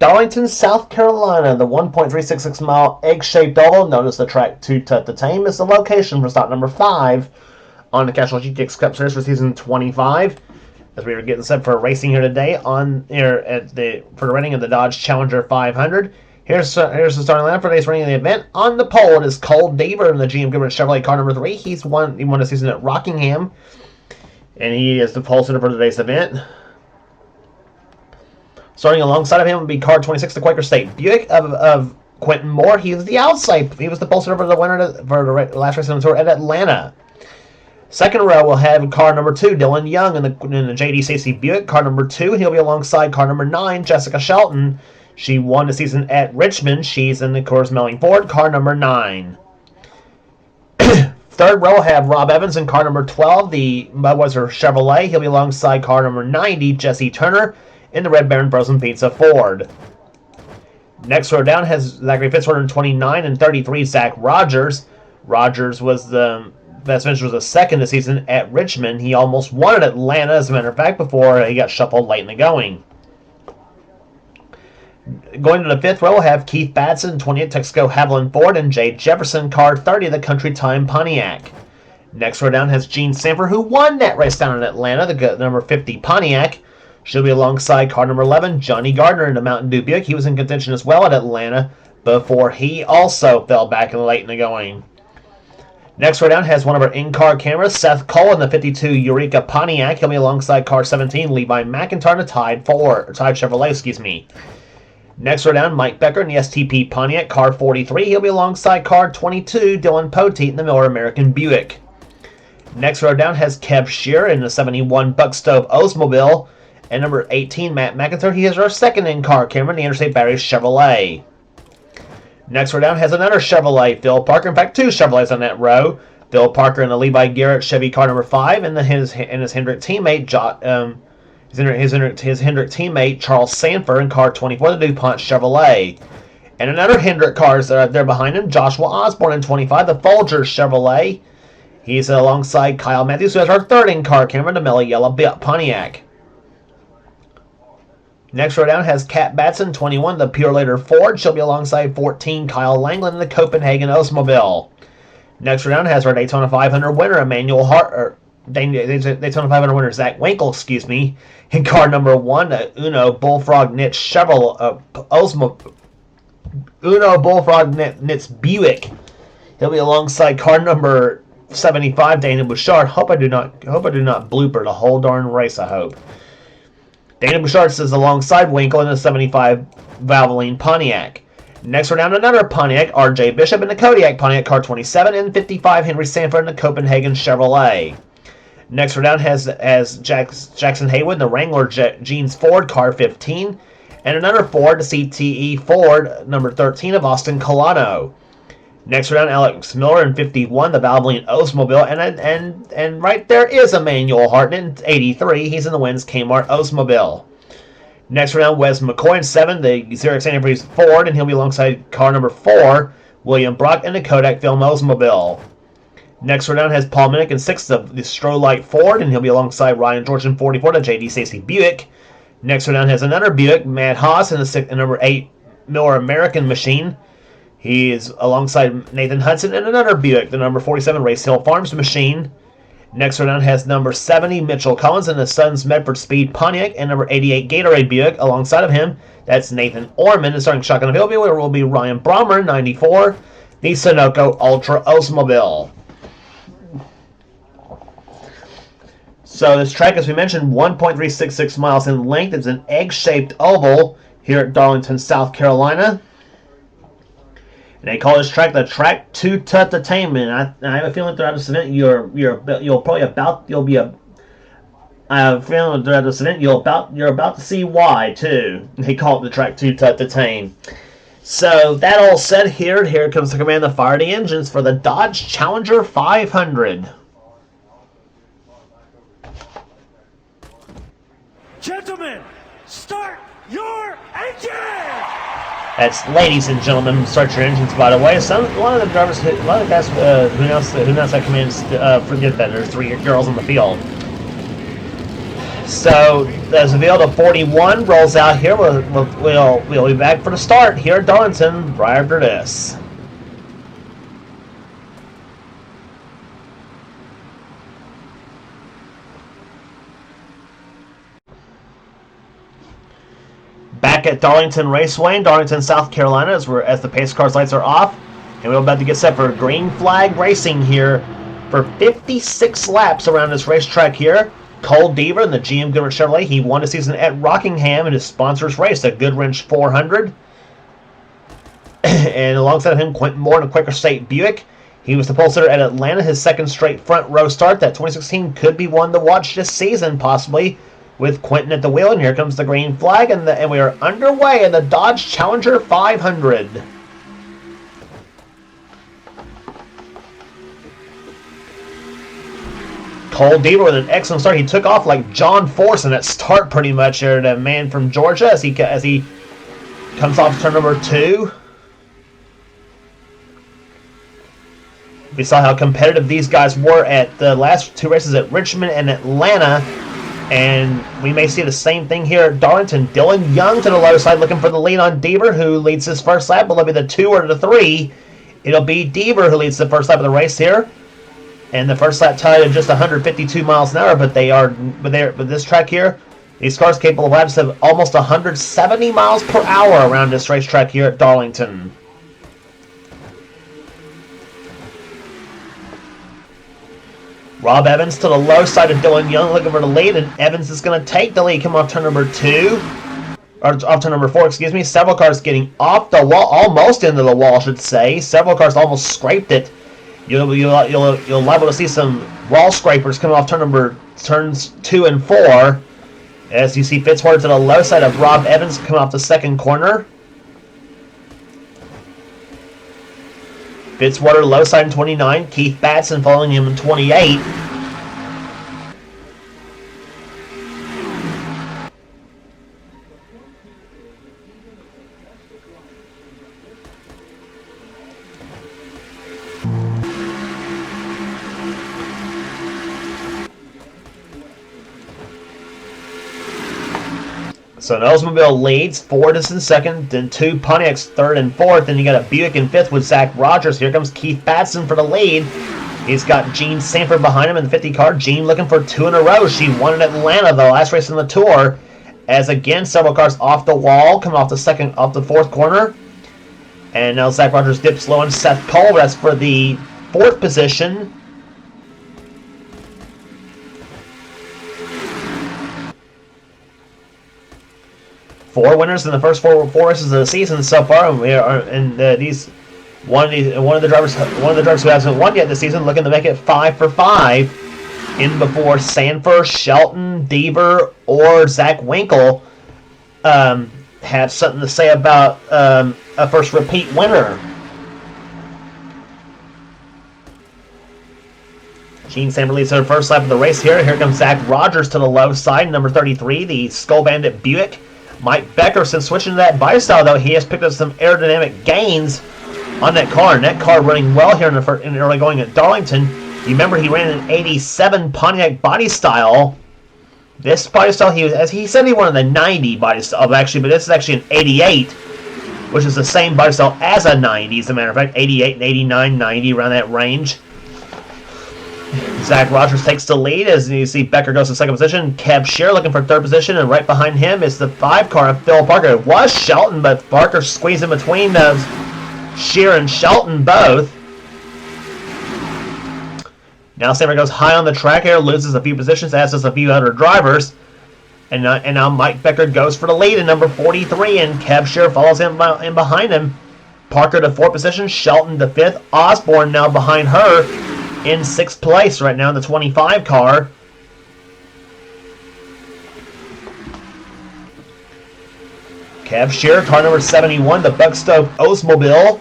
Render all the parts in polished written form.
Darlington, South Carolina. The 1.366-mile egg-shaped oval, known as the Track 2 Tut to Tame, is the location for stop number 5 on the Castrol GTX Cup Series for season 25. As we are getting set for racing here today for the running of the Dodge Challenger 500. Here's the starting lineup for today's running of the event. On the pole, it is Cole Deaver in the GM Goodman Chevrolet car number 3. He won a season at Rockingham, and he is the pole sitter for today's event. Starting alongside of him would be car 26, the Quaker State Buick of Quentin Moore. He was the outside. He was the pole sitter for the winner for the last race on the tour at Atlanta. Second row will have car number 2, Dylan Young in the JD Stacy Buick, car number 2. He'll be alongside car number 9, Jessica Shelton. She won the season at Richmond. She's in the Coors Melling Ford, car number 9. Third row will have Rob Evans in car number 12, the Budweiser Chevrolet. He'll be alongside car number 90, Jesse Turner, in the Red Baron Frozen Pizza Ford. Next row down has Zachary Fitzwater in 29 and 33, Zach Rogers. Rogers was the best finisher, was the second this season at Richmond. He almost won at Atlanta, as a matter of fact, before he got shuffled late in the going. Going to the fifth row, we'll have Keith Batson, 20 at Texaco Haviland Ford, and Jay Jefferson, car 30, the Country Time Pontiac. Next row down has Gene Sanford, who won that race down in Atlanta, the number 50 Pontiac. She'll be alongside car number 11, Johnny Gardner in the Mountain Dew Buick. He was in contention as well at Atlanta before he also fell back late in the going. Next row down has one of our in-car cameras, Seth Cole in the 52 Eureka Pontiac. He'll be alongside car 17, Levi McIntyre in the Tide Chevrolet, Next row down, Mike Becker in the STP Pontiac, car 43. He'll be alongside car 22, Dylan Poteet in the Miller American Buick. Next row down has Kev Shearer in the 71 Buckstove Oldsmobile. And number 18, Matt McIntyre, he is our second in-car camera in the Interstate Battery Chevrolet. Next row down has another Chevrolet, Phil Parker. In fact, two Chevrolets on that row. Phil Parker in the Levi Garrett Chevy car number 5, and his Hendrick teammate, his Hendrick teammate Charles Sanford in car 24, the DuPont Chevrolet. And another Hendrick cars that are there behind him, Joshua Osborne in 25, the Folgers Chevrolet. He's alongside Kyle Matthews, who has our third in-car camera, the Mellow Yellow Pontiac. Next row down has Kat Batson, 21, the Pure Later Ford. She'll be alongside 14, Kyle Langland in the Copenhagen Oldsmobile. Next row down has our Daytona 500 winner, Daytona 500 winner Zach Winkle, in car number 1, the Uno Bullfrog Nitz Chevrolet Uno Bullfrog Nitz Buick. He'll be alongside car number 75, Dana Bouchard. Hope I do not blooper the whole darn race. I hope. Dana Bouchard is alongside Winkle in the 75 Valvoline Pontiac. Next we're down to another Pontiac, R.J. Bishop in the Kodiak Pontiac car 27, and 55 Henry Sanford in the Copenhagen Chevrolet. Next we're down has Jackson Haywood in the Wrangler Jeans Ford car 15, and another Ford, the CTE Ford number 13 of Austin Colano. Next we're down Alex Miller in 51, the Valvoline Oldsmobile, and right there is Emmanuel Hartnett in 83. He's in the Wins Kmart Oldsmobile. Next we're down Wes McCoy in 7, the Xerox Antifreeze Ford, and he'll be alongside car number 4, William Brock in the Kodak Film Oldsmobile. Next we're down has Paul Minnick in 6, the Strolight Ford, and he'll be alongside Ryan George in 44, the JD Stacy Buick. Next we're down has another Buick, Matt Haas in the number 8 Miller American Machine. He is alongside Nathan Hudson and another Buick, the number 47 Race Hill Farms Machine. Next row down has number 70 Mitchell Collins in the Suns Medford Speed Pontiac, and number 88 Gatorade Buick alongside of him. That's Nathan Orman. And starting shotgun of Hillview, where will be Ryan Brommer in 94, the Sunoco Ultra Oldsmobile. So this track, as we mentioned, 1.366 miles in length. It's an egg-shaped oval here at Darlington, South Carolina. And they call this track the Track 2 Tut to Tame. And I have a feeling throughout this event you're about to see why too. They call it the Track 2 Tut to Tame. So that all said, here comes the command to fire the engines for the Dodge Challenger 500. Gentlemen, start your engine! That's ladies and gentlemen, start your engines. By the way, a lot of the guys who announce that command forget that there's 3 girls on the field. So as the field of 41 rolls out here, we'll be back for the start here at Darlington right after this. Back at Darlington Raceway in Darlington, South Carolina, as the pace cars lights are off, and we're about to get set for green flag racing here for 56 laps around this racetrack here. Cole Deaver in the GM Goodrich Chevrolet, he won the season at Rockingham in his sponsors race, a Goodrich 400. And alongside him, Quentin Moore in a Quaker State Buick. He was the pole sitter at Atlanta, his second straight front row start. That 2016 could be one to watch this season, possibly, with Quentin at the wheel. And here comes the green flag, and we are underway in the Dodge Challenger 500. Cole Deaver with an excellent start. He took off like John Force in that start pretty much here, the man from Georgia, as he comes off turn number 2. We saw how competitive these guys were at the last 2 races at Richmond and Atlanta, and we may see the same thing here at Darlington. Dylan Young to the low side looking for the lead on Deaver, who leads his first lap. Will it be the 2 or the 3? It'll be Deaver who leads the first lap of the race here. And the first lap tied at just 152 miles an hour, but this track here, these cars capable of laps of almost 170 miles per hour around this racetrack here at Darlington. Rob Evans to the low side of Dylan Young looking for the lead, and Evans is going to take the lead, come off turn number 2. Or off turn number 4, excuse me. Several cars getting off the wall, almost into the wall, I should say. Several cars almost scraped it. You'll liable to see some wall scrapers coming off turns 2 and 4. As you see Fitzwater to the low side of Rob Evans coming off the second corner. Fitzwater low side in 29. Keith Batson following him in 28. So an Oldsmobile leads, Ford is in second, then 2 Pontiacs third and fourth, then you got a Buick in fifth with Zach Rogers. Here comes Keith Batson for the lead. He's got Gene Sanford behind him in the 50 car. Gene looking for 2 in a row. She won in Atlanta, the last race in the tour. As again, several cars off the wall, coming off the fourth corner. And now Zach Rogers dips low and Seth Cole. That's for the 4th position. Four winners in the first four races of the season so far, and we are one of the drivers who hasn't won yet this season, looking to make it 5 for 5 in before Sanford, Shelton, Deaver, or Zach Winkle have something to say about a first repeat winner. Gene Sanford leads the first lap of the race here. Here comes Zach Rogers to the low side, number 33, the Skull Bandit Buick. Mike Becker, since switching to that bike style, though, he has picked up some aerodynamic gains on that car. And that car running well here in the early going at Darlington. You remember he ran an 87 Pontiac body style. This body style, he said he wanted a 90 body style, actually, but this is actually an 88, which is the same body style as a 90, as a matter of fact. 88 and 89, 90, around that range. Zach Rogers takes the lead as you see Becker goes to second position. Kev Shear looking for third position, and right behind him is the 5 car of Phil Parker. It was Shelton, but Parker squeezed in between Shear and Shelton both. Now Sanford goes high on the track here, loses a few positions, as does a few other drivers. And now Mike Becker goes for the lead in number 43, and Kev Shear follows him in behind him. Parker to 4th position, Shelton to 5th. Osborne now behind her in 6th place right now in the 25 car. Kev Shear, car number 71, the Buckstove Oldsmobile.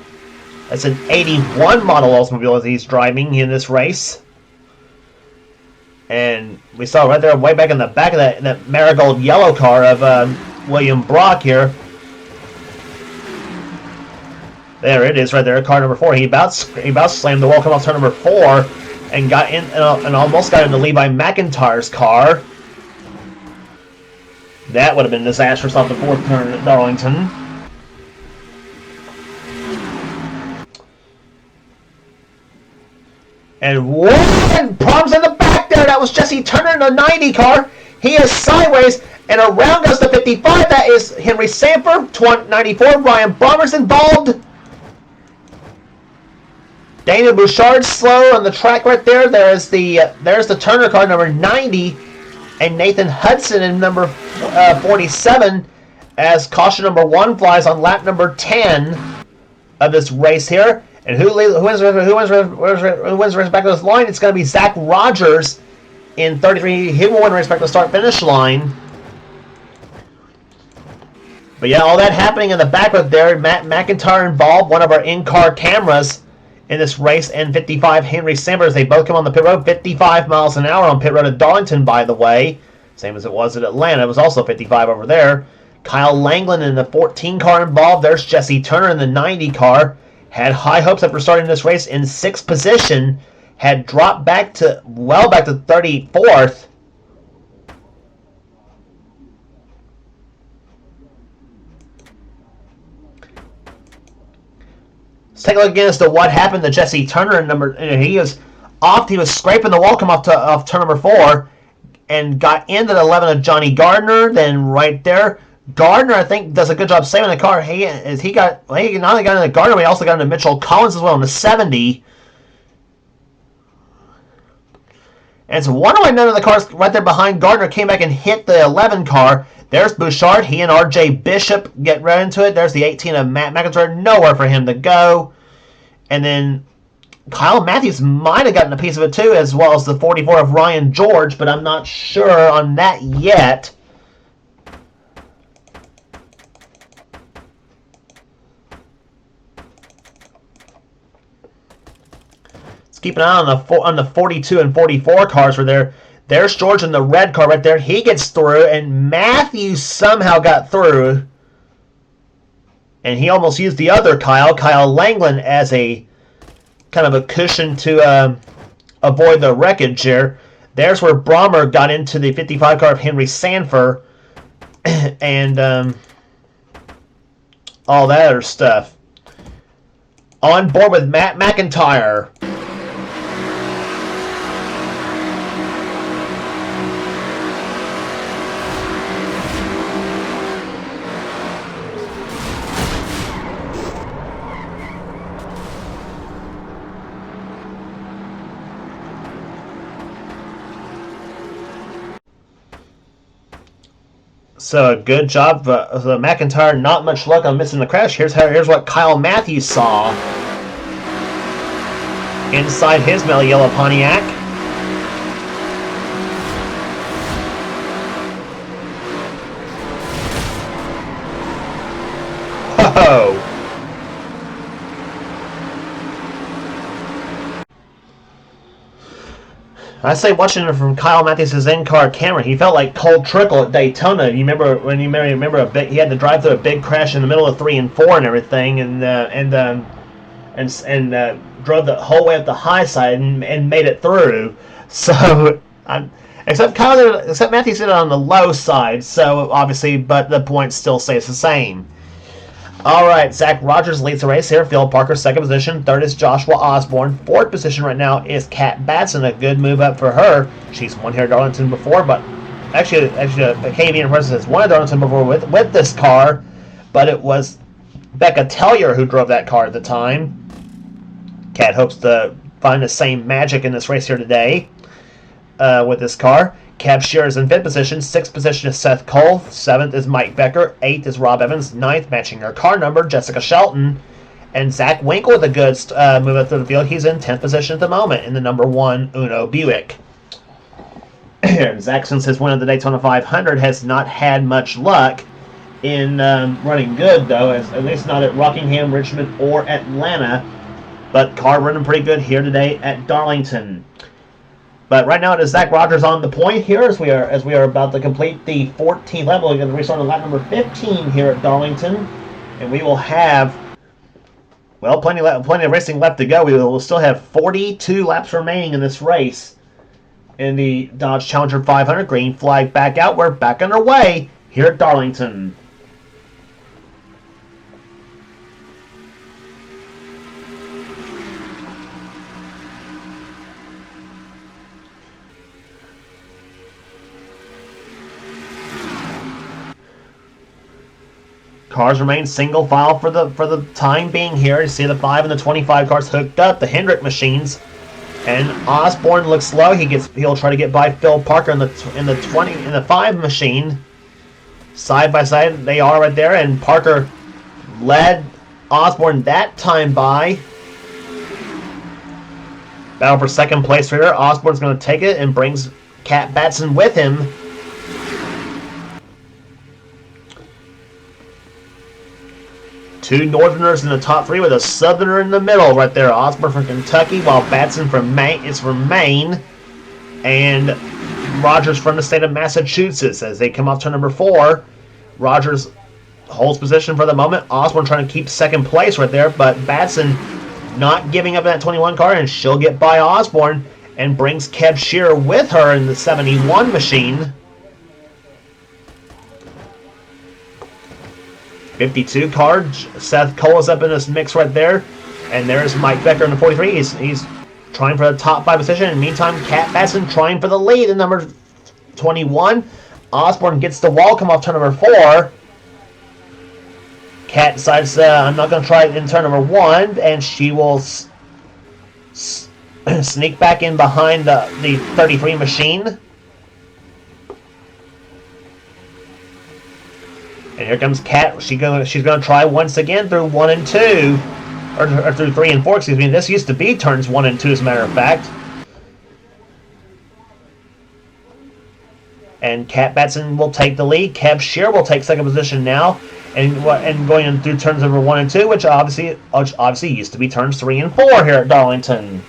That's an 81 model Oldsmobile as he's driving in this race. And we saw right there, way back in the back of that marigold yellow car of William Brock here. There it is, right there, car number 4. He about slammed the wall, come off turn number 4, and got in and almost got in the lead by McIntyre's car. That would have been disastrous off the fourth turn at Darlington. And one problems in the back there. That was Jesse Turner in the 90 car. He is sideways, and around goes the 55. That is Henry Sanford, 94. Ryan Bomber's involved. Daniel Bouchard slow on the track right there. There's the Turner car, number 90, and Nathan Hudson in number 47 as caution number 1 flies on lap number 10 of this race here. And who wins the race back to this line? It's going to be Zach Rogers in 33. He will win the race back to the start-finish line. But yeah, all that happening in the back right there. Matt McIntyre involved, one of our in-car cameras in this race, and 55 Henry Sanders. They both come on the pit road, 55 miles an hour on pit road at Darlington, by the way. Same as it was at Atlanta. It was also 55 over there. Kyle Langland in the 14 car involved. There's Jesse Turner in the 90 car. Had high hopes after starting this race in 6th position. Had dropped back to 34th. Let's take a look again as to what happened to Jesse Turner. He was scraping the wall, come off turn number 4, and got into the 11 of Johnny Gardner. Then right there, Gardner, I think, does a good job saving the car. He not only got into Gardner, but he also got into Mitchell Collins as well in the 70. And so wonder why none of the cars right there behind Gardner came back and hit the 11 car. There's Bouchard. He and RJ Bishop get right into it. There's the 18 of Matt McIntyre. Nowhere for him to go. And then Kyle Matthews might have gotten a piece of it too, as well as the 44 of Ryan George, but I'm not sure on that yet. Let's keep an eye on the 42 and 44 cars for there. There's George in the red car right there. He gets through, and Matthews somehow got through. And he almost used the other Kyle Langland, as a kind of a cushion to avoid the wreckage here. There's where Brommer got into the 55 car of Henry Sanford and all that other stuff. On board with Matt McIntyre. So good job, the McIntyre. Not much luck on missing the crash. Here's what Kyle Matthews saw inside his Mellow Yellow Pontiac. Whoa! I say watching it from Kyle Matthews' in-car camera, he felt like Cole Trickle at Daytona. You remember when he he had to drive through a big crash in the middle of 3 and 4 and everything, and drove the whole way up the high side and made it through. So, except Matthews did it on the low side. So obviously, but the point still stays the same. All right, Zach Rogers leads the race here. Phil Parker, 2nd position. 3rd is Joshua Osborne. 4th position right now is Kat Batson. A good move up for her. She's won here at Darlington before, but actually, KV and Princess has won at Darlington before with this car, but it was Becca Tellier who drove that car at the time. Kat hopes to find the same magic in this race here today with this car. Cab Shearer is in 5th position. 6th position is Seth Cole. 7th is Mike Becker. 8th is Rob Evans. 9th, matching her car number, Jessica Shelton. And Zach Winkle with a good move up through the field. He's in 10th position at the moment in the number 1 Uno Buick. Zach, since his win of the Daytona 500, has not had much luck in running good, though, at least not at Rockingham, Richmond, or Atlanta. But car running pretty good here today at Darlington. But right now it is Zach Rogers on the point here as we are about to complete the 14th lap. We're going to restart on lap number 15 here at Darlington, and we will have plenty of racing left to go. We will still have 42 laps remaining in this race in the Dodge Challenger 500. Green flag back out. We're back underway here at Darlington. Cars remain single file for the time being here. You see the 5 and the 25 cars hooked up, the Hendrick machines. And Osborne looks low. He'll try to get by Phil Parker in the 5 machine. Side by side, they are right there, and Parker led Osborne that time by. Battle for second place here. Osborne's going to take it and brings Cat Batson with him. Two Northerners in the top 3 with a Southerner in the middle right there. Osborne from Kentucky, while Batson from Maine is from Maine. And Rogers from the state of Massachusetts. As they come off turn number 4, Rogers holds position for the moment. Osborne trying to keep second place right there, but Batson not giving up in that 21 car, and she'll get by Osborne and brings Kev Shearer with her in the 71 machine. 52 car, Seth Cola's up in this mix right there, and there's Mike Becker in the 43. He's trying for the top 5 position. In the meantime, Cat Batson trying for the lead in number 21. Osborne gets the wall, come off turn number 4. Cat decides, I'm not going to try it in turn number 1, and she will sneak back in behind the 33 machine. And here comes Cat. She's gonna try once again through 1 and 2, or through 3 and 4. Excuse me. This used to be turns 1 and 2, as a matter of fact. And Cat Batson will take the lead. Kev Shearer will take second position now, and going in through turns number 1 and 2, which obviously used to be turns 3 and 4 here at Darlington.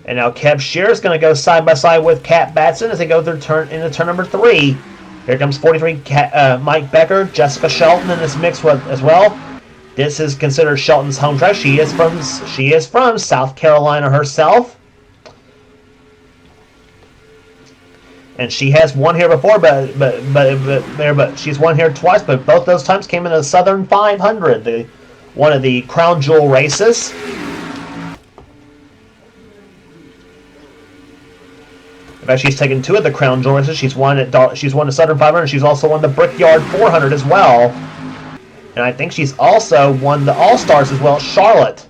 And now Kev Shearer is going to go side by side with Cat Batson as they go through turn number 3. Here comes 43 Mike Becker, Jessica Shelton in this mix as well. This is considered Shelton's home track. She is from South Carolina herself, and she has won here before, but she's won here twice. But both those times came in the Southern 500, one of the crown jewel races. In fact, she's taken 2 of the crown jewel races. She's won the Southern 500. She's also won the Brickyard 400 as well. And I think she's also won the All-Stars as well at Charlotte.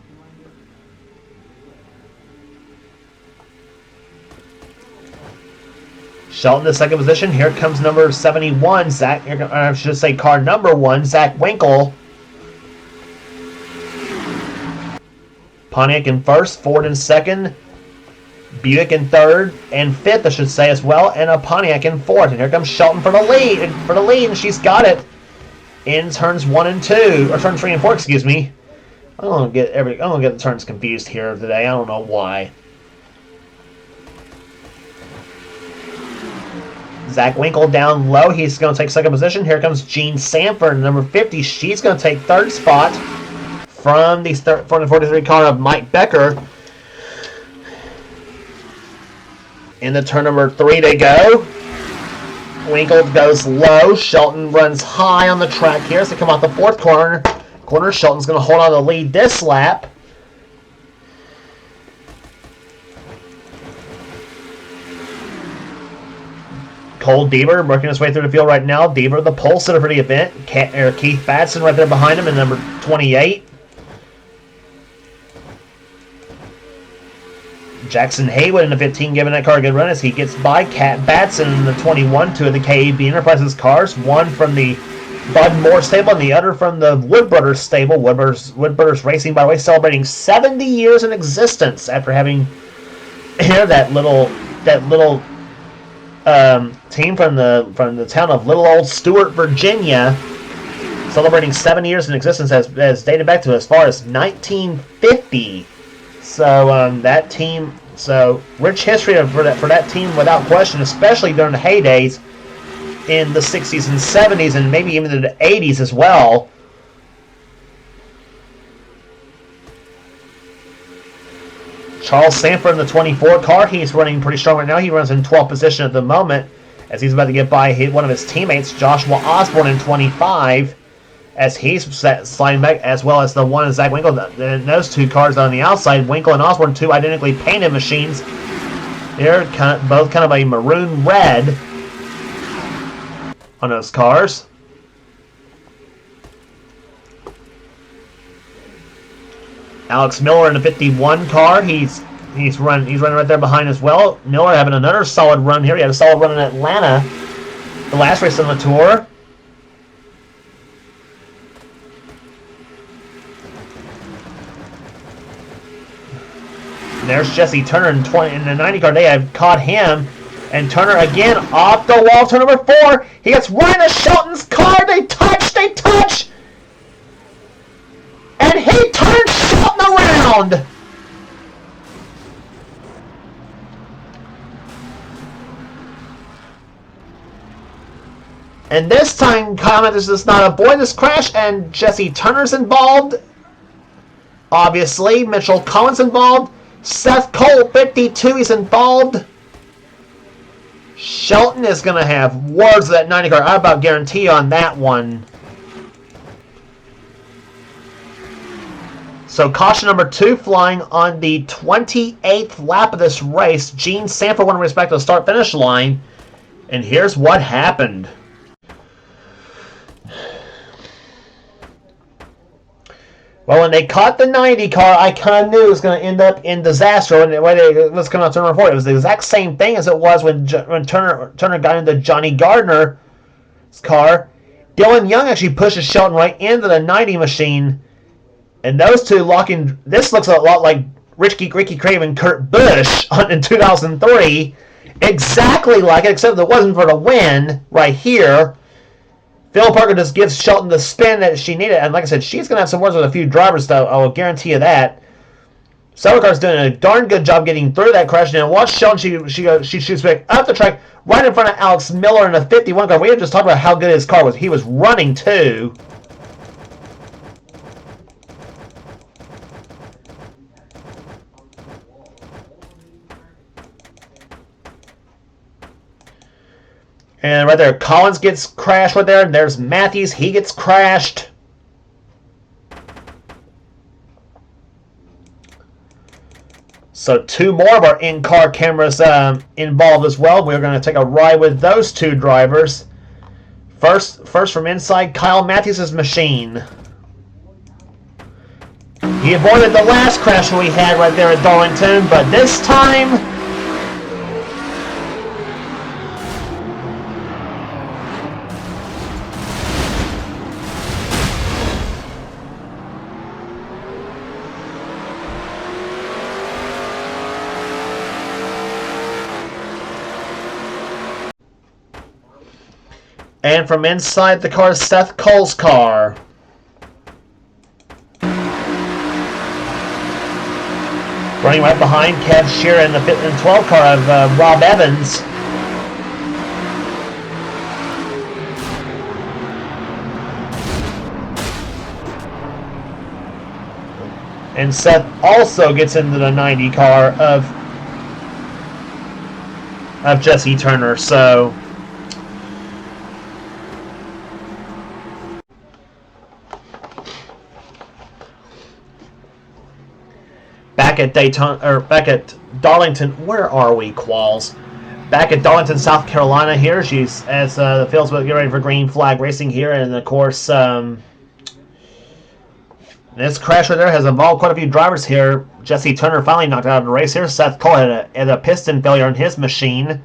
Shelton in second position. Here comes number 71, I should say car number 1, Zach Winkle. Pontiac in first, Ford in second, Buick in third and 5th, I should say, as well, and a Pontiac in 4th. And here comes Shelton for the lead, and she's got it in turns 1 and 2, or turns 3 and 4, excuse me. I don't get the turns confused here today. I don't know why. Zach Winkle down low. He's going to take second position. Here comes Jean Sanford, number 50. She's going to take third spot from the 43 car of Mike Becker. In the turn number 3 they go. Winkle goes low. Shelton runs high on the track here as they come out the 4th corner. Shelton's going to hold on to the lead this lap. Cole Deaver working his way through the field right now. Deaver, the pole sitter for the event. Keith Batson right there behind him in number 28. Jackson Haywood in the 15 giving that car a good run as he gets by Cat Batson in the 21, 2 of the KAB Enterprises cars, one from the Bud Moore stable and the other from the Wood Brothers stable. Wood Brothers Racing, by the way, celebrating 70 years in existence after having that little team from the town of Little Old Stewart, Virginia, celebrating 7 years in existence as dated back to as far as 1950. So that team, rich history for that team without question, especially during the heydays in the 60s and 70s and maybe even in the 80s as well. Charles Sanford in the 24 car, he's running pretty strong right now. He runs in 12th position at the moment as he's about to get by one of his teammates, Joshua Osborne, in 25, as he's sliding back, as well as the one of Zach Winkle. Those two cars on the outside, Winkle and Osborne, two identically painted machines. They're both kind of a maroon red on those cars. Alex Miller in the 51 car. He's running right there behind as well. Miller having another solid run here. He had a solid run in Atlanta, the last race on the tour. And there's Jesse Turner in the 90 car. They have caught him. And Turner again off the wall, turn number 4. He gets right into Shelton's car. They touch. And he turns Shelton around. And this time, this does not avoid this crash, and Jesse Turner's involved. Obviously, Mitchell Collins involved. Seth Cole, 52, he's involved. Shelton is going to have words of that 90 car. I about guarantee on that one. So caution number 2 flying on the 28th lap of this race. Gene Sanford won respect to the start-finish line. And here's what happened. Well, when they caught the 90 car, I kind of knew it was going to end up in disaster. And let's come on to turn 4. It was the exact same thing as it was when Turner got into Johnny Gardner's car. Dylan Young actually pushes Shelton right into the 90 machine. And those two locking. This looks a lot like Ricky Craven and Kurt Busch in 2003. Exactly like it, except it wasn't for the win right here. Phil Parker just gives Shelton the spin that she needed. And like I said, she's going to have some words with a few drivers, though. I will guarantee you that. Silvercar's doing a darn good job getting through that crash. And watch Shelton. She shoots back up the track right in front of Alex Miller in the 51 car. We had just talked about how good his car was. He was running, too. And right there, Collins gets crashed right there. And there's Matthews. He gets crashed. So 2 more of our in-car cameras involved as well. We're going to take a ride with those 2 drivers. First from inside, Kyle Matthews' machine. He avoided the last crash we had right there at Darlington, but this time... And from inside the car, Seth Cole's car. Running right behind Kev Shearer in the 12 car of Rob Evans. And Seth also gets into the 90 car of Jesse Turner. So... back at Darlington, where are we, Qualls? Back at Darlington, South Carolina here, as the fields get ready for green flag racing here, and of course, this crash right there has involved quite a few drivers here. Jesse Turner finally knocked out of the race here. Seth Cole had a piston failure in his machine.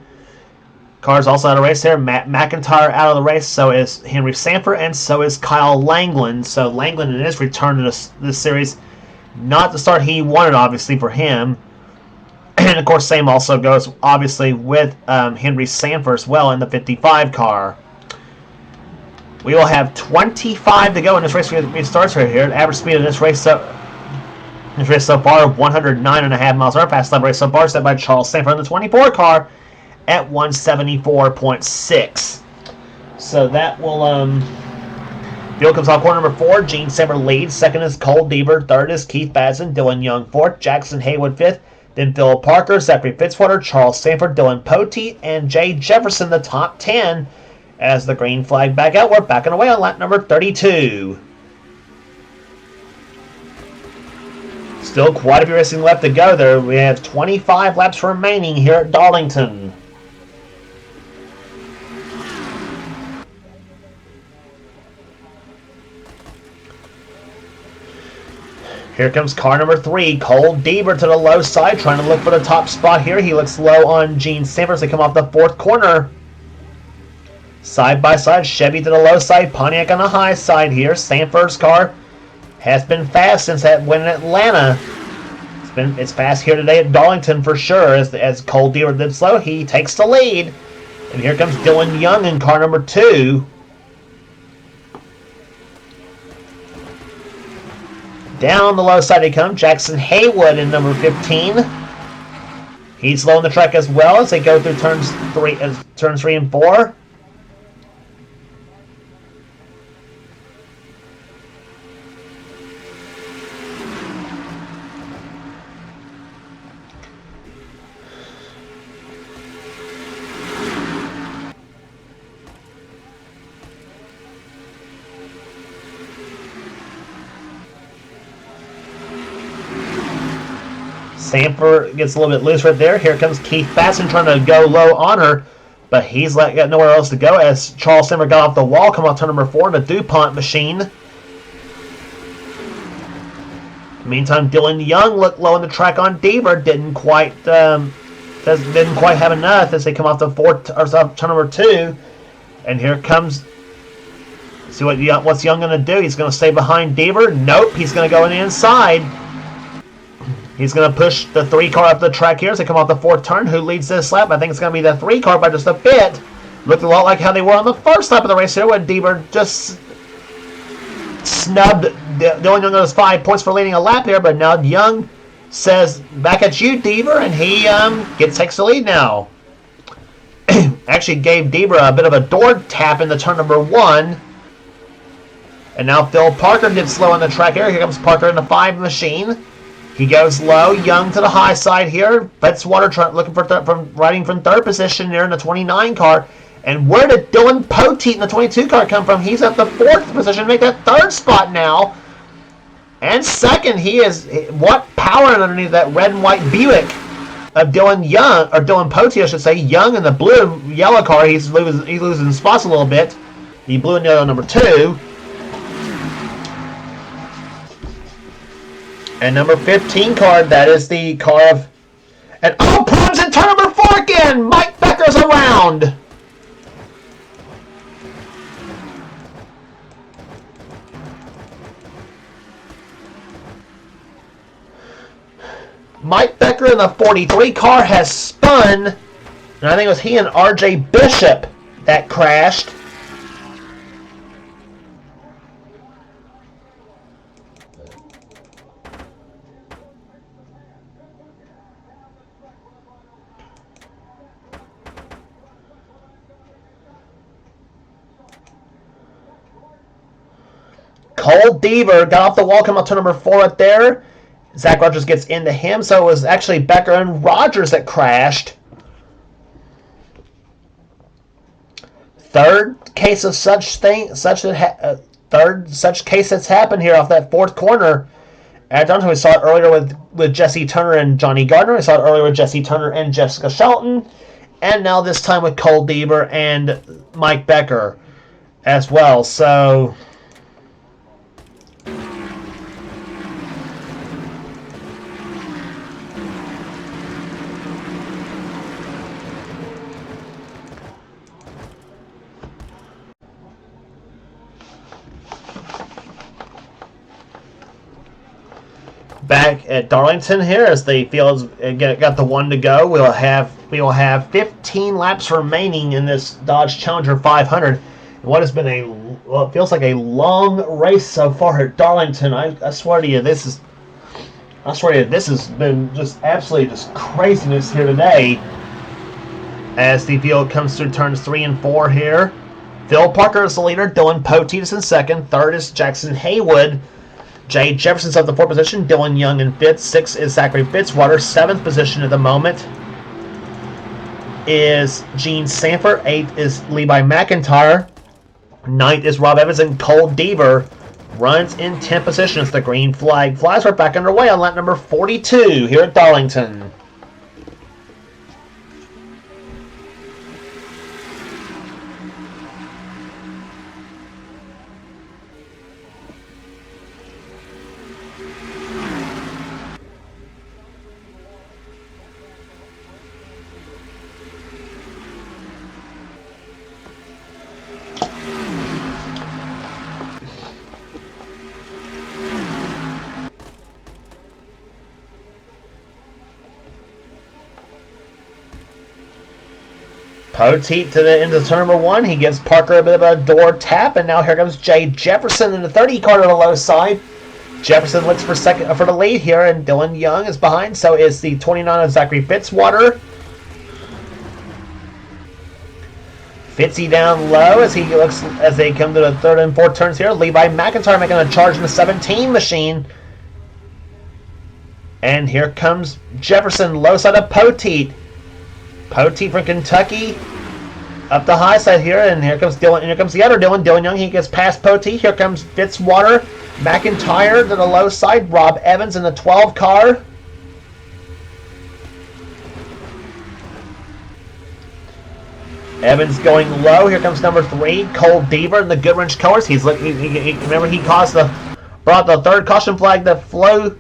Car's also out of the race here. Matt McIntyre out of the race, so is Henry Sanford, and so is Kyle Langland. So Langland in his return to this series, not the start he wanted, obviously, for him. And, of course, same also goes, obviously, with Henry Sanford as well in the 55 car. We will have 25 to go in this race. We starts right here. The average speed of this race so far, 109.5 miles per hour. Fast lap race so far, set by Charles Sanford in the 24 car at 174.6. So that will... Field comes off corner number 4. Gene Sanford leads. Second is Cole Deaver. Third is Keith Bazin. Dylan Young fourth. Jackson Haywood fifth. Then Phil Parker, Zachary Fitzwater, Charles Sanford, Dylan Poteet, and Jay Jefferson, the top 10. As the green flag back out, we're backing away on lap number 32. Still quite a few racing left to go there. We have 25 laps remaining here at Darlington. Here comes car number 3, Cole Deaver to the low side, trying to look for the top spot here. He looks low on Gene Sanford as they come off the 4th corner. Side by side, Chevy to the low side, Pontiac on the high side here. Sanford's car has been fast since that win in Atlanta. It's fast here today at Darlington for sure. As Cole Deaver did slow, he takes the lead. And here comes Dylan Young in car number 2. Down the low side he comes. Jackson Haywood in number 15. He's low on the track as well as they go through turns 3 and 4. Sanford gets a little bit loose right there. Here comes Keith Basson trying to go low on her, but he's got nowhere else to go as Charles Sanford got off the wall, come off turn number 4 in the DuPont machine. Meantime, Dylan Young looked low on the track on Deaver, didn't quite have enough as they come off the turn number 2. And here comes, see what's Young going to do? He's going to stay behind Deaver. Nope, he's going to go in the inside. He's going to push the 3 car up the track here as they come off the 4th turn. Who leads this lap? I think it's going to be the 3 car by just a bit. Looked a lot like how they were on the first lap of the race here when Deaver just snubbed Dylan Young those 5 points for leading a lap here. But now Young says, back at you, Deaver, and he takes the lead now. Actually gave Deaver a bit of a door tap in the turn number 1. And now Phil Parker did slow on the track here. Here comes Parker in the 5 machine. He goes low, Young to the high side here. Fitzwater looking for riding from 3rd position here in the 29 car. And where did Dylan Poteet in the 22 car come from? He's at the 4th position, make that 3rd spot now. And 2nd, he is what power underneath that red and white Buick of Dylan Young, or Dylan Poteet, I should say. Young in the blue yellow car, he's losing spots a little bit. The blue and yellow number 2. And number 15 card, that is the car of... And problems in turn number 4 again! Mike Becker's around! Mike Becker in the 43 car has spun. And I think it was he and RJ Bishop that crashed. Cole Deaver got off the wall, come up to number 4 right there. Zach Rogers gets into him, so it was actually Becker and Rogers that crashed. Third case of such case that's happened here off that 4th corner. At Darlington, we saw it earlier with Jesse Turner and Johnny Gardner. We saw it earlier with Jesse Turner and Jessica Shelton, and now this time with Cole Deaver and Mike Becker as well. So. Back at Darlington here as the field got the 1 to go. We will have 15 laps remaining in this Dodge Challenger 500. What has been it feels like a long race so far at Darlington. I swear to you, this has been just absolutely just craziness here today. As the field comes through turns 3 and 4 here. Phil Parker is the leader. Dylan Poteet is in 2nd. 3rd is Jackson Haywood. Jay Jefferson's up the 4th position. Dylan Young in 5th. 6th is Zachary Fitzwater. 7th position at the moment is Gene Sanford. 8th is Levi McIntyre. 9th is Rob Evans, and Cole Deaver runs in 10th position as the green flag flies. We're back underway on lap number 42 here at Darlington. Poteet to the end of turn number 1. He gives Parker a bit of a door tap, and now here comes Jay Jefferson in the 30 car to the low side. Jefferson looks for the lead here, and Dylan Young is behind. So is the 29 of Zachary Fitzwater. Fitzy down low as they come to the 3rd and 4th turns here. Levi McIntyre making a charge in the 17 machine. And here comes Jefferson, low side of Poteet. Poteet from Kentucky up the high side here, and here comes Dylan. And here comes the other Dylan Young. He gets past Poteet. Here comes Fitzwater, McIntyre to the low side. Rob Evans in the 12 car. Evans going low. Here comes number 3, Cole Deaver in the Goodwrench colors. Remember he brought the 3rd caution flag to flow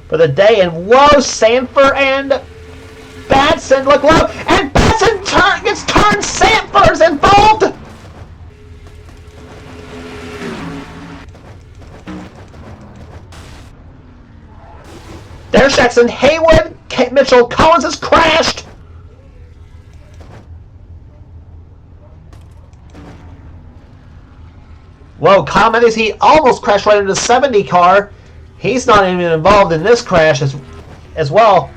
for the day. And whoa, Sanford and Batson look low, and Batson gets turned. Sanford's involved. There's Jackson Haywood. Mitchell Collins has crashed. Whoa, Kyle Matthews, he almost crashed right into the 70 car. He's not even involved in this crash as well.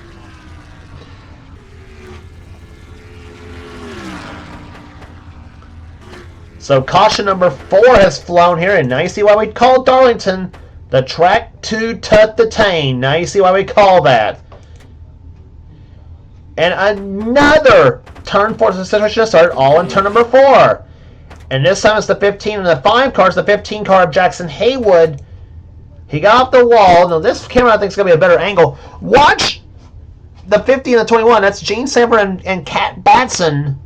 So caution number 4 has flown here, and now you see why we call Darlington the track to tut the tane. Now you see why we call that. And another turn 4 situation to start, all in turn number 4. And this time it's the 15 and the 5 cars. The 15 car of Jackson Haywood. He got off the wall. Now this camera I think is going to be a better angle. Watch the 50 and the 21. That's Gene Sanford and Kat Batson.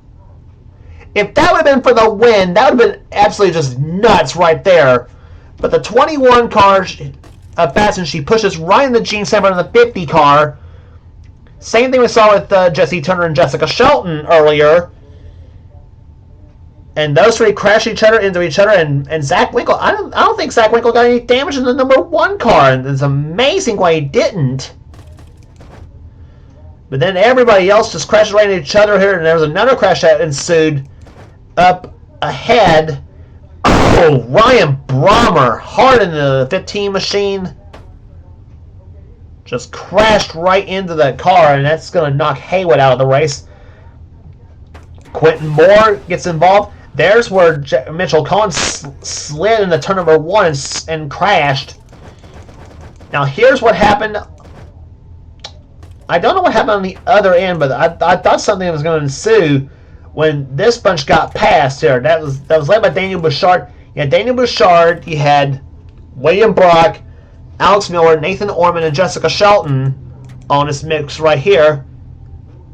If that would have been for the win, that would have been absolutely just nuts right there. But the 21 car of Batson, she pushes right into Gene Sanford in the 50 car. Same thing we saw with Jesse Turner and Jessica Shelton earlier. And those 3 crashed into each other. And Zach Winkle, I don't think Zach Winkle got any damage in the number 1 car. And it's amazing why he didn't. But then everybody else just crashed right into each other here. And there was another crash that ensued up ahead. Oh, Ryan Brommer hard into the 15 machine. Just crashed right into that car, and that's going to knock Haywood out of the race. Quentin Moore gets involved. There's where Mitchell Collins slid into turn number 1 and crashed. Now here's what happened. I don't know what happened on the other end, but I thought something was going to ensue when this bunch got past here. That was led by Daniel Bouchard. You had Daniel Bouchard, you had William Brock, Alex Miller, Nathan Orman, and Jessica Shelton on this mix right here.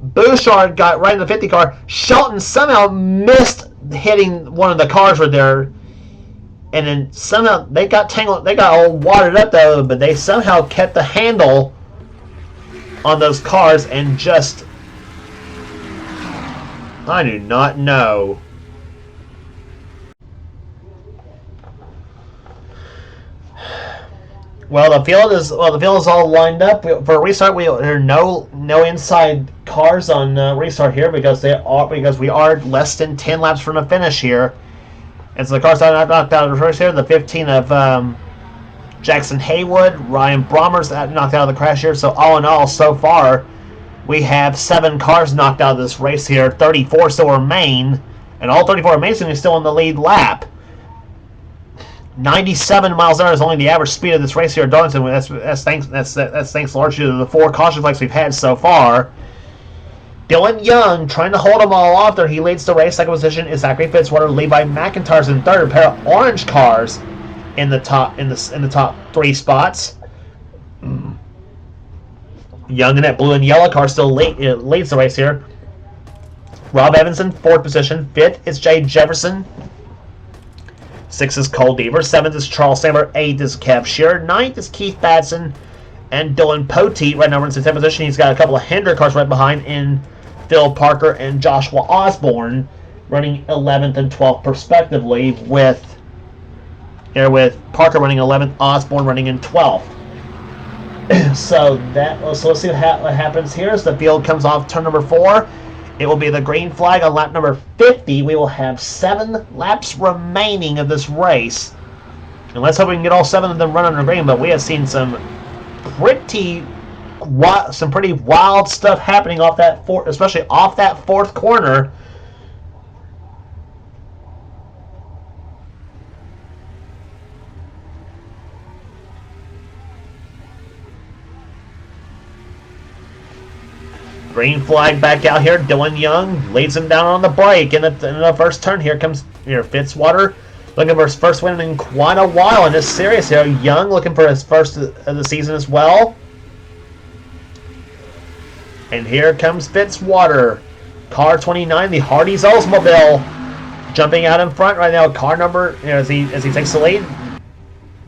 Bouchard got right in the 50 car. Shelton somehow missed hitting one of the cars right there. And then somehow they got tangled. They got all watered up though, but they somehow kept the handle on those cars and just... I do not know. Well, the field is all lined up for a restart. There are no inside cars on restart here because we are less than 10 laps from the finish here. And so the cars are knocked out of the race here. The 15 of Jackson Haywood, Ryan Brommer's knocked out of the crash here. So all in all, so far, we have 7 cars knocked out of this race here. 34 still remain, and all 34 remain still in the lead lap. 97 miles an hour is only the average speed of this race here at Darlington. That's thanks largely to the 4 caution flags we've had so far. Dylan Young trying to hold them all off there. He leads the race. Second position is Zachary Fitzwater. Levi McIntyre's in third. A pair of orange cars in the top 3 spots. Young in that blue and yellow car still leads the race here. Rob Evans in 4th position. 5th is Jay Jefferson. 6th is Cole Deaver. 7th is Charles Samber. 8th is Kev Shearer. 9th is Keith Batson. And Dylan Poteet right now runs in 10th position. He's got a couple of Hendrick cars right behind in Phil Parker and Joshua Osborne running 11th and 12th respectively, with Parker running 11th, Osborne running in 12th. So let's see what happens here as the field comes off turn number 4. It will be the green flag on lap number 50. We will have 7 laps remaining of this race. And let's hope we can get all 7 of them run under green, but we have seen some pretty wild stuff happening off that especially off that 4th corner. Green flag back out here. Dylan Young leads him down on the brake in the first turn. Here comes Fitzwater, looking for his first win in quite a while in this series here. Young looking for his first of the season as well. And here comes Fitzwater. Car 29, the Hardee's Oldsmobile, jumping out in front right now. Car number, as he takes the lead.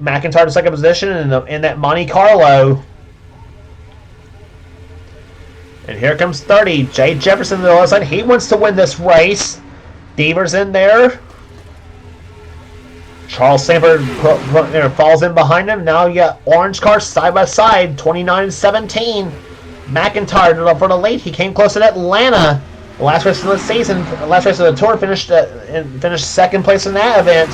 McIntyre to second position in that Monte Carlo. And here comes 30. Jay Jefferson to the other side. He wants to win this race. Deaver's in there. Charles Sanford falls in behind him. Now you got orange cars side by side. 29-17. McIntyre for the lead. He came close to Atlanta. The last race of the season, last race of the tour, finished second place in that event.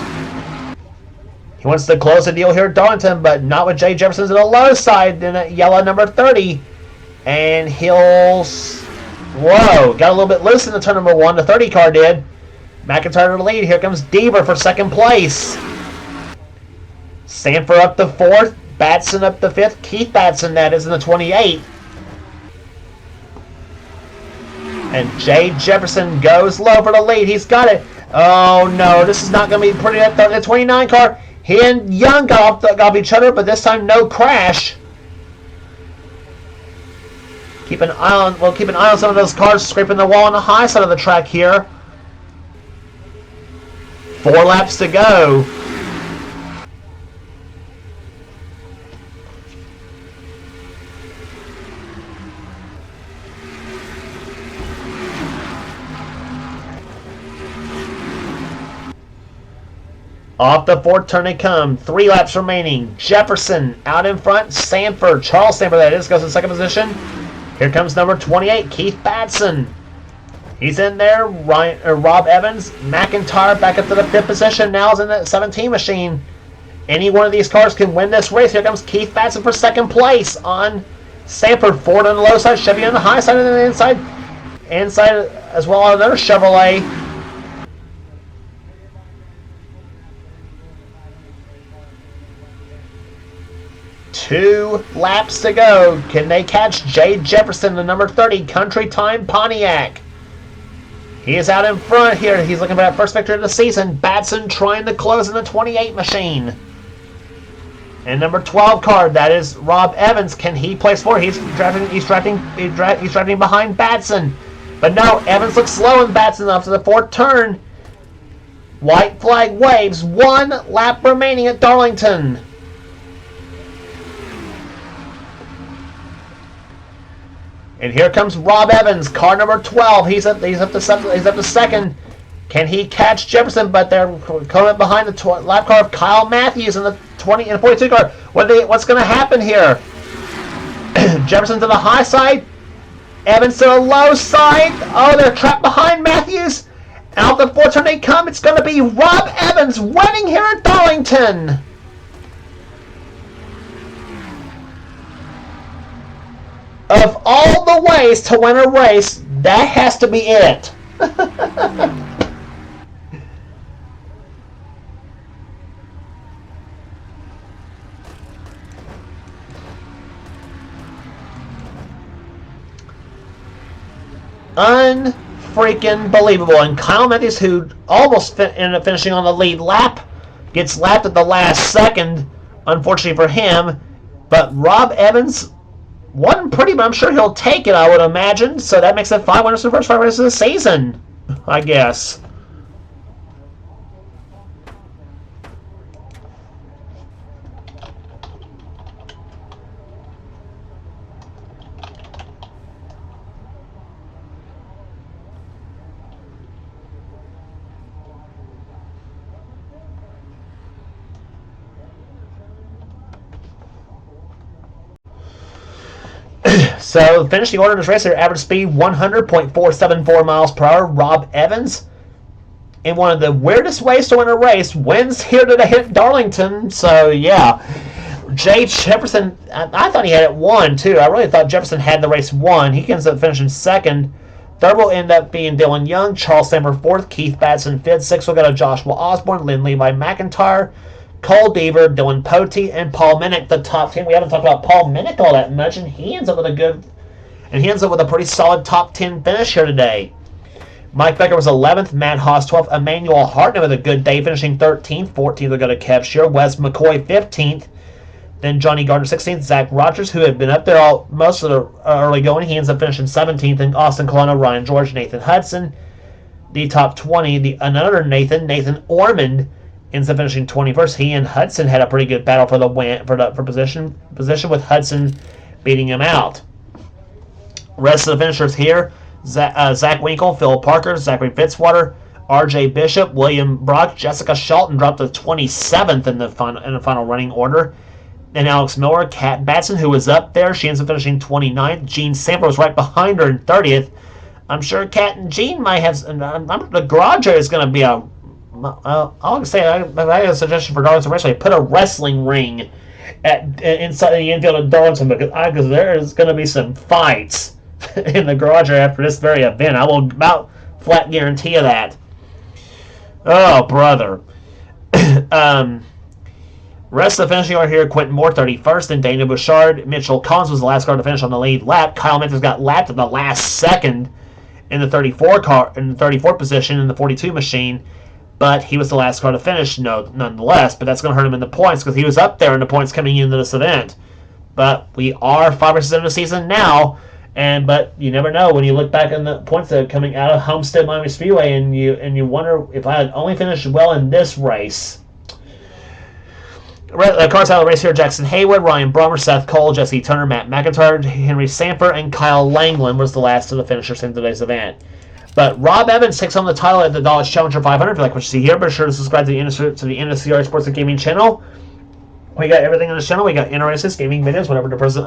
He wants to close the deal here at Darlington, but not with Jay Jefferson to the low side in that yellow number 30. And got a little bit loose in the turn number 1. The 30 car did. McIntyre to the lead. Here comes Deaver for second place. Sanford up to 4th. Batson up to 5th. Keith Batson, that is, in the 28. And Jay Jefferson goes low for the lead. He's got it. Oh no, this is not going to be pretty. The 29 car. He and Young got off each other, but this time no crash. Keep an eye on some of those cars scraping the wall on the high side of the track here. 4 laps to go. Off the 4th turn they come. 3 laps remaining. Jefferson out in front. Sanford, Charles Sanford that is, goes in second position. Here comes number 28, Keith Batson. He's in there. Rob Evans, McIntyre back up to the 5th position. Now is in the 17 machine. Any one of these cars can win this race. Here comes Keith Batson for second place on Sanford. Ford on the low side, Chevy on the high side, and then inside as well on another Chevrolet. Two laps to go. Can they catch Jay Jefferson, the number 30 Country Time Pontiac? He is out in front here. He's looking for that first victory of the season. Batson trying to close in the 28 machine. And number 12 card, that is Rob Evans. Can he place forward? He's drafting behind Batson. But no, Evans looks slow and Batson up to the 4th turn. White flag waves. 1 lap remaining at Darlington. And here comes Rob Evans, car number 12. He's up to second. Can he catch Jefferson? But they're coming behind the lap car of Kyle Matthews in the 20 and 42 car. What's going to happen here? Jefferson to the high side. Evans to the low side. Oh, they're trapped behind Matthews. Out the 4th turn they come. It's going to be Rob Evans winning here at Darlington. Of all the ways to win a race, that has to be it. Unfreaking believable. And Kyle Matthews, who almost ended up finishing on the lead lap, gets lapped at the last second, unfortunately for him. But Rob Evans won pretty, but I'm sure he'll take it, I would imagine. So that makes it 5 winners for the first 5 races of the season, I guess. So, finishing order in this race, their average speed 100.474 miles per hour. Rob Evans, in one of the weirdest ways to win a race, wins here today at Darlington. So, yeah. Jay Jefferson, I thought he had it won, too. I really thought Jefferson had the race won. He ends up finishing second. Third will end up being Dylan Young, Charles Stamford fourth, Keith Batson fifth. Sixth will go to Joshua Osborne, Lynn Levi McIntyre, Cole Deaver, Dylan Potey, and Paul Minnick, the top 10. We haven't talked about Paul Minnick all that much, and he ends up with a pretty solid top 10 finish here today. Mike Becker was 11th, Matt Haas 12th, Emmanuel Hartnett with a good day, finishing 13th. 14th will go to Kev Shear, Wes McCoy 15th, then Johnny Gardner 16th, Zach Rogers, who had been up there most of the early going, he ends up finishing 17th, and Austin Colonna, Ryan George, Nathan Hudson. The top 20, another Nathan Ormond, ends up finishing 21st. He and Hudson had a pretty good battle for the win for position with Hudson beating him out. Rest of the finishers here: Zach Winkle, Phil Parker, Zachary Fitzwater, R.J. Bishop, William Brock, Jessica Shelton dropped to 27th in the final running order. Then Alex Miller, Kat Batson, who was up there, she ends up finishing 29th. Jean Samper was right behind her in 30th. I'm sure Kat and Jean might have. The garage area is going to be a. I'll say I have a suggestion for Darlington Raceway. Put a wrestling ring inside the infield of Darlington because there is going to be some fights in the garage area after this very event. I will about flat guarantee you that. Oh, brother. Rest of the finishing order here: Quentin Moore 31st, and Dana Bouchard. Mitchell Collins was the last car to finish on the lead lap. Kyle Matthews got lapped at the last second in the 34 position in the 42 machine. But he was the last car to finish, nonetheless. But that's going to hurt him in the points because he was up there in the points coming into this event. But we are 5 races into the season now, but you never know when you look back on the points that are coming out of Homestead Miami Speedway, and you wonder if I had only finished well in this race. The car title race here: Jackson Haywood, Ryan Brommer, Seth Cole, Jesse Turner, Matt McIntyre, Henry Samper, and Kyle Langland was the last of the finishers in today's event. But Rob Evans takes home the title at the Dodge Challenger 500. If you like what you see here, be sure to subscribe to the NNSCRA Sports and Gaming channel. We got everything on this channel. We got NRSS gaming videos. Whenever the president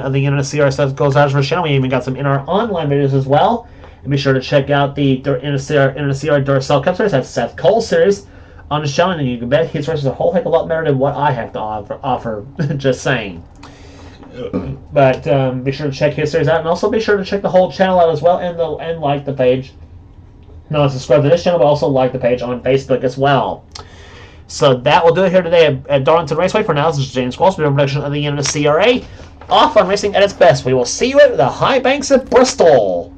of the NNSCRA stuff goes out for the channel, we even got some NR online videos as well. And be sure to check out the NNSCRA Duracell Cup Series. That's Seth Cole series on the channel, and you can bet his races are a whole heck of a lot better than what I have to offer. Just saying. But be sure to check his series out, and also be sure to check the whole channel out as well, and like the page. Not subscribe to this channel, but also like the page on Facebook as well. So that will do it here today at Darlington Raceway. For now, this is James Walsh, production of the NNSCRA. Off on racing at its best. We will see you at the high banks of Bristol.